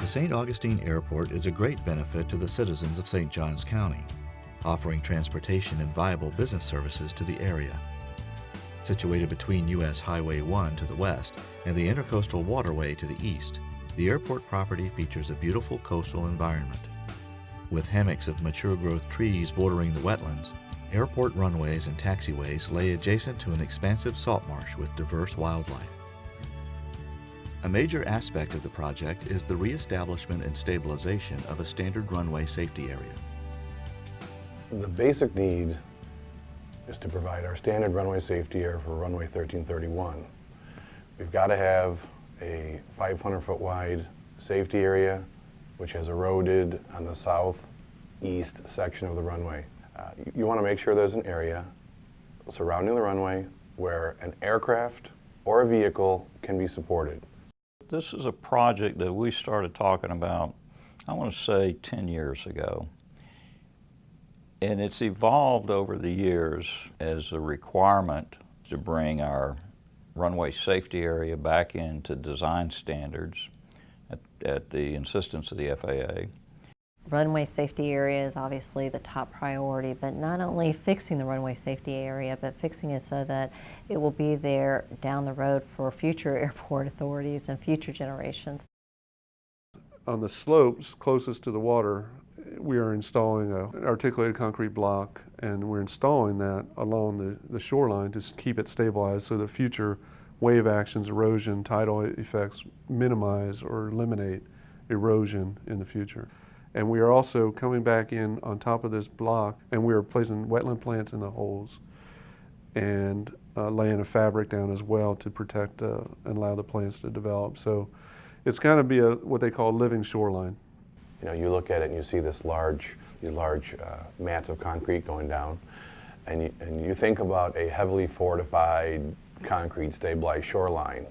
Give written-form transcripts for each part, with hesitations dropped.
St. Augustine Airport is a great benefit to the citizens of St. Johns County, offering transportation and viable business services to the area. Situated between U.S. Highway 1 to the west and the Intercoastal Waterway to the east, the airport property features a beautiful coastal environment. With hammocks of mature growth trees bordering the wetlands, airport runways and taxiways lay adjacent to an expansive salt marsh with diverse wildlife. A major aspect of the project is the reestablishment and stabilization of a standard runway safety area. The basic need is to provide our standard runway safety area for runway 1331. We've got to have a 500-foot wide safety area which has eroded on the southeast section of the runway. You want to make sure there's an area surrounding the runway where an aircraft or a vehicle can be supported. This is a project that we started talking about, I want to say 10 years ago. And it's evolved over the years as a requirement to bring our runway safety area back into design standards at the insistence of the FAA. Runway safety area is obviously the top priority, but not only fixing the runway safety area, but fixing it so that it will be there down the road for future airport authorities and future generations. On the slopes closest to the water, we are installing an articulated concrete block, and we're installing that along the shoreline to keep it stabilized so that future wave actions, erosion, tidal effects minimize or eliminate erosion in the future. And we are also coming back in on top of this block, and we are placing wetland plants in the holes and laying a fabric down as well to protect and allow the plants to develop. So it's going to be what they call living shoreline. You know, you look at it and you see these large mats of concrete going down, and you think about a heavily fortified concrete stabilized shoreline,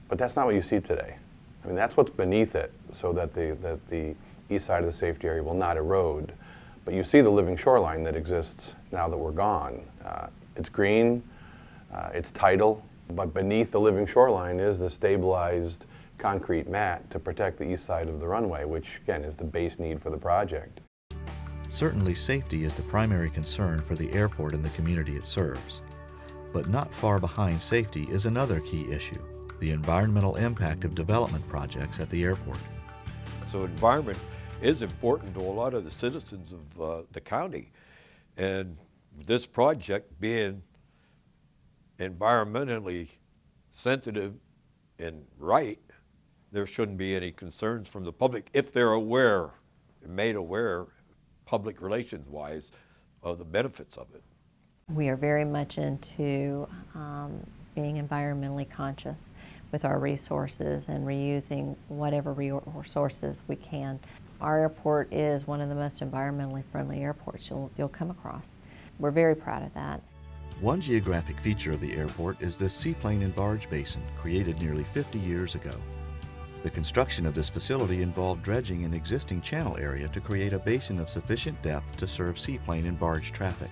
but that's not what you see today. I mean, that's what's beneath it, so that the east side of the safety area will not erode. But you see the living shoreline that exists now that we're gone. It's green, it's tidal, but beneath the living shoreline is the stabilized concrete mat to protect the east side of the runway, which again is the base need for the project. Certainly safety is the primary concern for the airport and the community it serves. But not far behind safety is another key issue: the environmental impact of development projects at the airport. So environment is important to a lot of the citizens of the county. And this project being environmentally sensitive and right, there shouldn't be any concerns from the public if they're aware, made aware, public relations wise, of the benefits of it. We are very much into being environmentally conscious with our resources and reusing whatever resources we can. Our airport is one of the most environmentally friendly airports you'll come across. We're very proud of that. One geographic feature of the airport is the seaplane and barge basin, created nearly 50 years ago. The construction of this facility involved dredging an existing channel area to create a basin of sufficient depth to serve seaplane and barge traffic.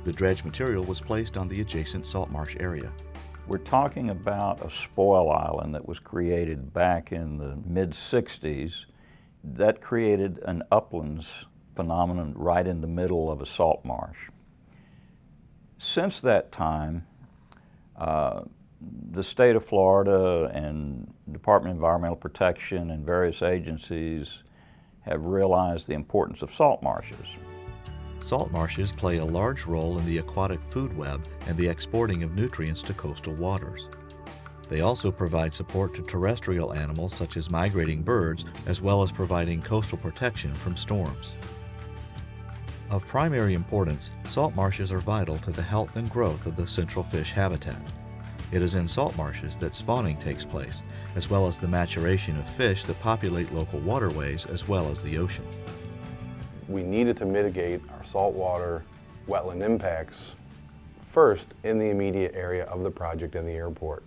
The dredge material was placed on the adjacent Saltmarsh area. We're talking about a spoil island that was created back in the mid-60s that created an uplands phenomenon right in the middle of a salt marsh. Since that time, the state of Florida and Department of Environmental Protection and various agencies have realized the importance of salt marshes. Salt marshes play a large role in the aquatic food web and the exporting of nutrients to coastal waters. They also provide support to terrestrial animals such as migrating birds, as well as providing coastal protection from storms. Of primary importance, salt marshes are vital to the health and growth of the central fish habitat. It is in salt marshes that spawning takes place, as well as the maturation of fish that populate local waterways as well as the ocean. We needed to mitigate our saltwater wetland impacts first in the immediate area of the project and the airport.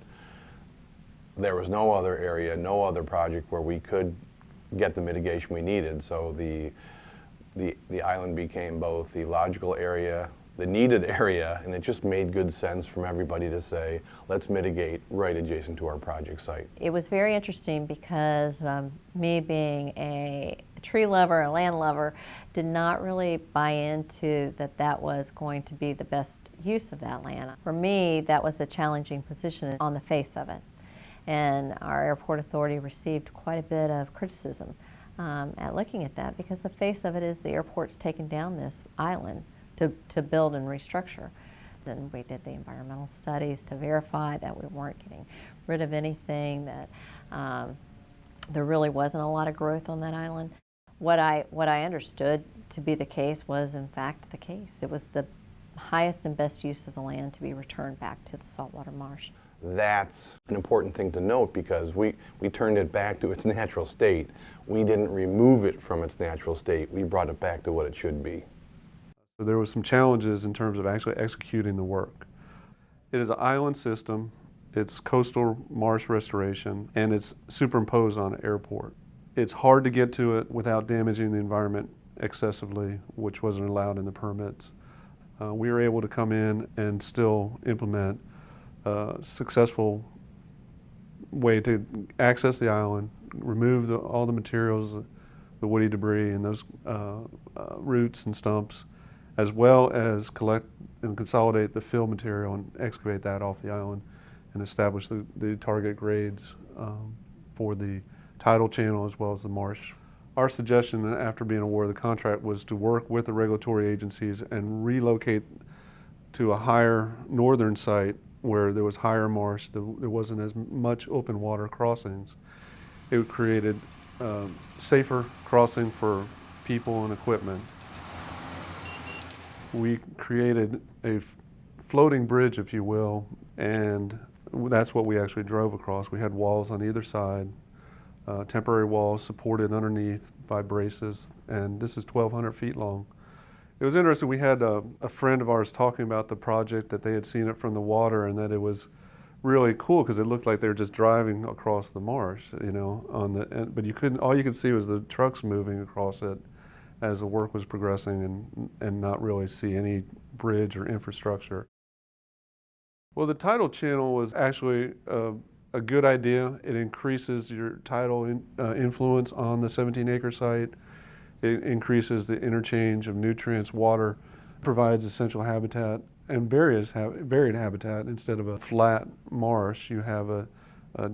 There was no other area, no other project where we could get the mitigation we needed, so the island became both the logical area the needed area, and it just made good sense from everybody to say, let's mitigate right adjacent to our project site. It was very interesting because me being a tree lover, a land lover, did not really buy into that was going to be the best use of that land. For me, that was a challenging position on the face of it. And our airport authority received quite a bit of criticism at looking at that, because the face of it is the airport's taken down this island to build and restructure. Then we did the environmental studies to verify that we weren't getting rid of anything, that there really wasn't a lot of growth on that island. What I understood to be the case was in fact the case. It was the highest and best use of the land to be returned back to the saltwater marsh. That's an important thing to note, because we turned it back to its natural state. We didn't remove it from its natural state. We brought it back to what it should be. So there was some challenges in terms of actually executing the work. It is an island system, it's coastal marsh restoration, and it's superimposed on an airport. It's hard to get to it without damaging the environment excessively, which wasn't allowed in the permits. We were able to come in and still implement a successful way to access the island, remove all the materials, the woody debris and those roots and stumps, as well as collect and consolidate the fill material and excavate that off the island and establish the target grades for the tidal channel as well as the marsh. Our suggestion after being awarded the contract was to work with the regulatory agencies and relocate to a higher northern site where there was higher marsh, there wasn't as much open water crossings. It created safer crossing for people and equipment. We created a floating bridge, if you will, and that's what we actually drove across. We had walls on either side, temporary walls supported underneath by braces, and this is 1,200 feet long. It was interesting, we had a friend of ours talking about the project, that they had seen it from the water and that it was really cool because it looked like they were just driving across the marsh, you know, but you couldn't, all you could see was the trucks moving across it as the work was progressing, and not really see any bridge or infrastructure. Well, the tidal channel was actually a good idea. It increases your tidal influence on the 17-acre site. It increases the interchange of nutrients, water, provides essential habitat and varied habitat. Instead of a flat marsh, you have a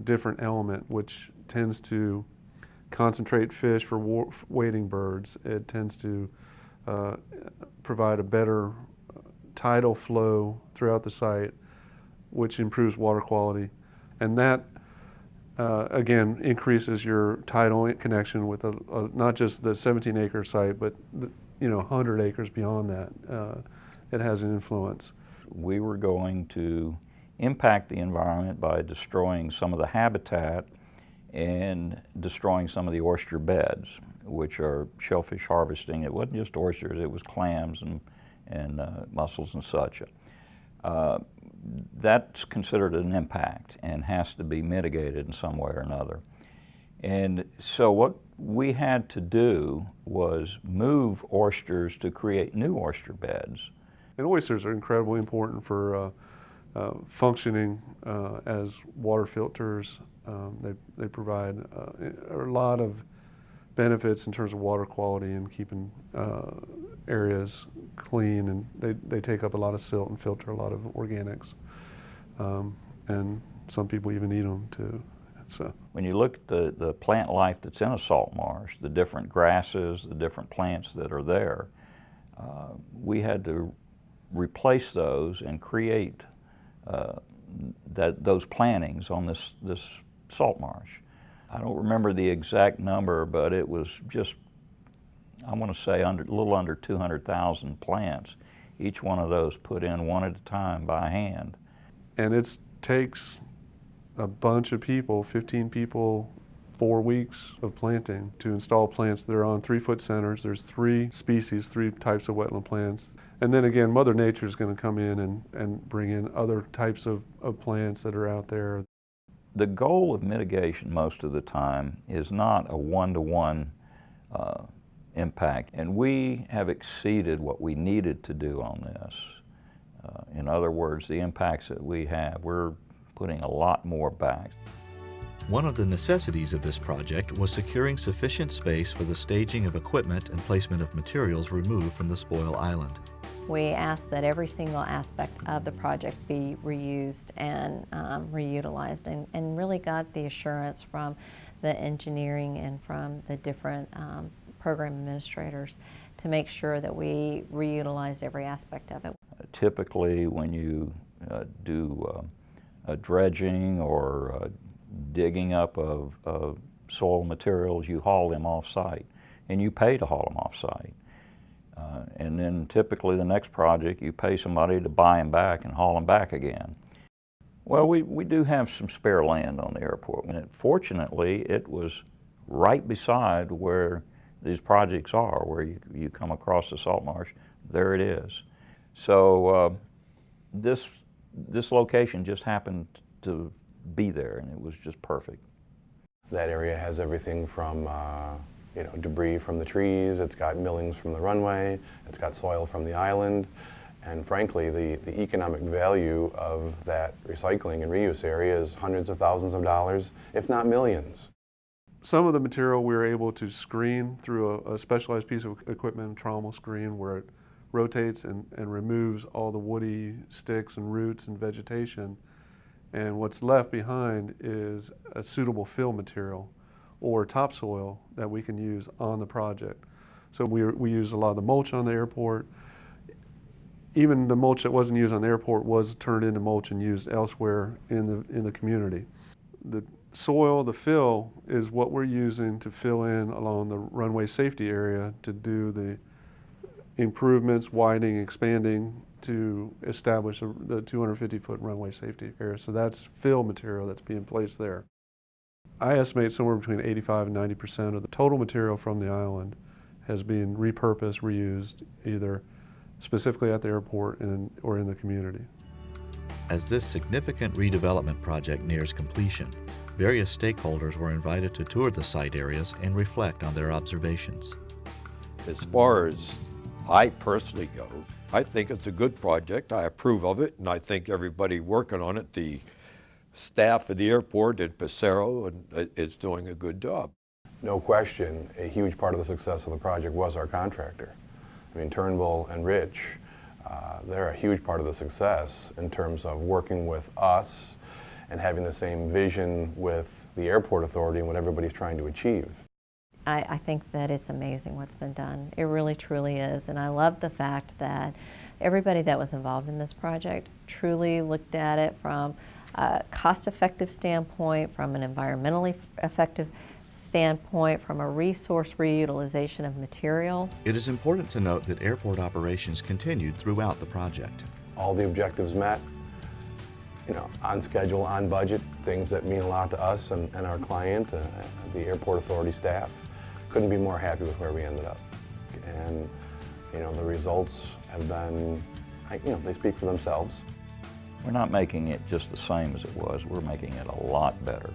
different element which tends to concentrate fish for wading birds. It tends to provide a better tidal flow throughout the site, which improves water quality. And that, again, increases your tidal connection with not just the 17-acre site, but 100 acres beyond that. It has an influence. We were going to impact the environment by destroying some of the habitat and destroying some of the oyster beds, which are shellfish harvesting. It wasn't just oysters, it was clams and mussels and such. That's considered an impact and has to be mitigated in some way or another. And so what we had to do was move oysters to create new oyster beds. And oysters are incredibly important for functioning as water filters. They provide a lot of benefits in terms of water quality and keeping areas clean, and they take up a lot of silt and filter a lot of organics. And some people even eat them too. So when you look at the plant life that's in a salt marsh, the different grasses, the different plants that are there, we had to replace those and create those plantings on this salt marsh. I don't remember the exact number, but it was just, I want to say a little under 200,000 plants. Each one of those put in one at a time by hand. And it takes a bunch of people, 15 people, 4 weeks of planting to install plants. They're on 3-foot centers. There's 3 species, 3 types of wetland plants. And then again, Mother Nature is going to come in and bring in other types of plants that are out there. The goal of mitigation most of the time is not a one-to-one impact. And we have exceeded what we needed to do on this. In other words, the impacts that we have, we're putting a lot more back. One of the necessities of this project was securing sufficient space for the staging of equipment and placement of materials removed from the spoil island. We asked that every single aspect of the project be reused and reutilized, and really got the assurance from the engineering and from the different program administrators to make sure that we reutilized every aspect of it. Typically, when you do dredging or digging up of soil materials, you haul them off-site, and you pay to haul them off-site. And then typically the next project, you pay somebody to buy them back and haul them back again. Well, we do have some spare land on the airport, and fortunately it was right beside where these projects are, where you come across the Saltmarsh, there it is. So this location just happened to be there, and it was just perfect. That area has everything from debris from the trees, it's got millings from the runway, it's got soil from the island, and frankly the economic value of that recycling and reuse area is hundreds of thousands of dollars, if not millions. Some of the material we were able to screen through a specialized piece of equipment, a trommel screen, where it rotates and removes all the woody sticks and roots and vegetation. And what's left behind is a suitable fill material or topsoil that we can use on the project. So we use a lot of the mulch on the airport. Even the mulch that wasn't used on the airport was turned into mulch and used elsewhere in the community. The soil, the fill, is what we're using to fill in along the runway safety area to do the improvements, widening, expanding to establish the 250-foot runway safety area. So that's fill material that's being placed there. I estimate somewhere between 85 and 90% of the total material from the island has been repurposed, reused, either specifically at the airport or in the community. As this significant redevelopment project nears completion, various stakeholders were invited to tour the site areas and reflect on their observations. As far as I personally go, I think it's a good project. I approve of it, and I think everybody working on it, the staff at the airport and Passero, is doing a good job. No question, a huge part of the success of the project was our contractor. I mean, Turnbull and Rich, they're a huge part of the success in terms of working with us and having the same vision with the airport authority and what everybody's trying to achieve. I think that it's amazing what's been done. It really, truly is. And I love the fact that everybody that was involved in this project truly looked at it from a cost-effective standpoint, from an environmentally effective standpoint, from a resource reutilization of material. It is important to note that airport operations continued throughout the project. All the objectives met, on schedule, on budget, things that mean a lot to us and our client, the airport authority staff. Couldn't be more happy with where we ended up. And, the results have been, they speak for themselves. We're not making it just the same as it was. We're making it a lot better.